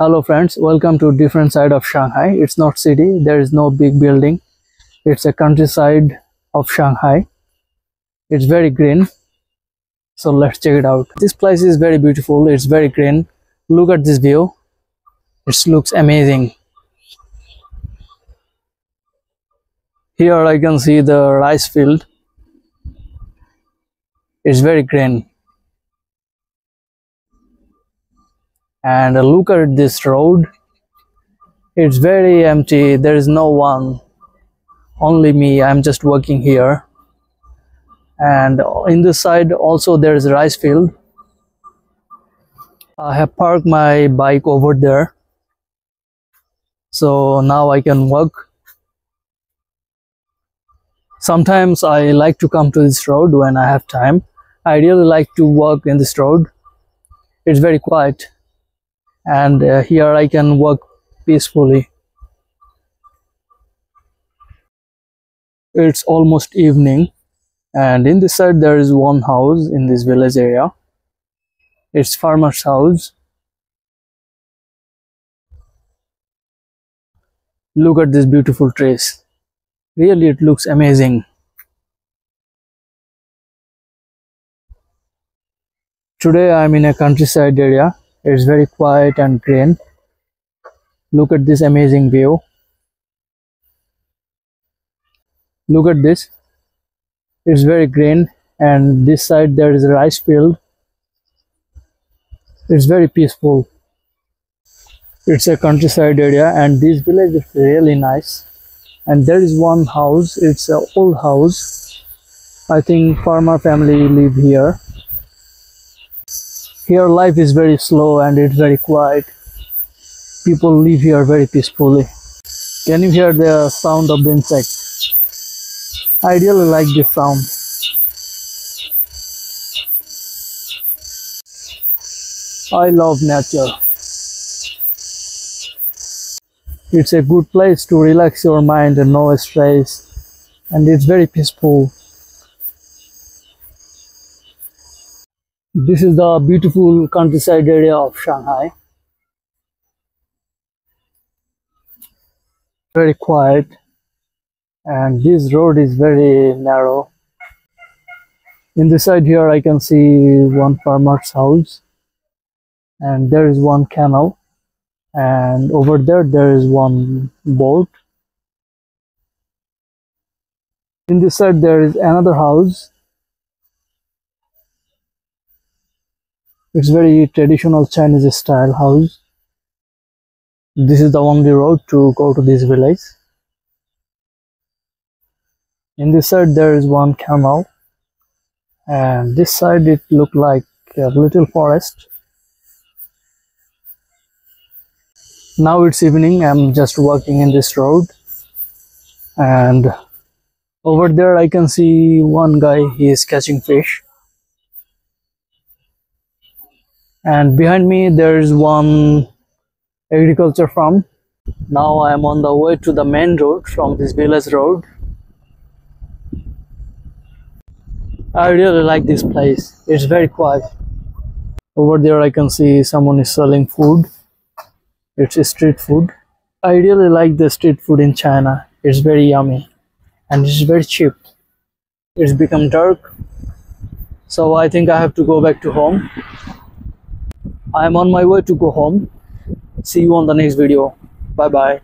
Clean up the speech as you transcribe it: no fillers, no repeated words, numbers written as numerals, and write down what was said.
Hello friends, welcome to different side of Shanghai. It's not city, there is no big building. It's a countryside of Shanghai. It's very green. So let's check it out. This place is very beautiful. It's very green. Look at this view. It looks amazing. Here I can see the rice field. It's very green. And look at this road. It's very empty. There is no one. Only me. I'm just working here. And in this side also there is a rice field. I have parked my bike over there. So now I can walk. Sometimes I like to come to this road when I have time. I really like to walk in this road. It's very quiet. And here I can walk peacefully. It's almost evening. And in this side there is one house in this village area. It's farmer's house. Look at this beautiful trees. Really it looks amazing. Today I'm in a countryside area. It's very quiet and green. Look at this amazing view. Look at this. It's very green, and this side there is a rice field. It's very peaceful. It's a countryside area, and this village is really nice. And there is one house. It's an old house. I think farmer family live here. Here life is very slow and it's very quiet. People live here very peacefully. Can you hear the sound of the insect? I really like this sound. I love nature. It's a good place to relax your mind and no stress. And it's very peaceful. This is the beautiful countryside area of Shanghai. Very quiet. And this road is very narrow. In this side here I can see one farmer's house. And there is one canal. And over there is one boat. In this side there is another house. It's very traditional Chinese style house. This is the only road to go to this village. In this side there is one canal. And this side it looked like a little forest. Now it's evening. I'm just walking in this road. And over there I can see one guy. He is catching fish. And behind me there is one agriculture farm. Now I am on the way to the main road from this village road. I really like this place. It's very quiet. Over there I can see someone is selling food. It's street food. I really like the street food in China. It's very yummy and it's very cheap. It's become dark, so I think I have to go back to home. I am on my way to go home. See you on the next video. Bye bye.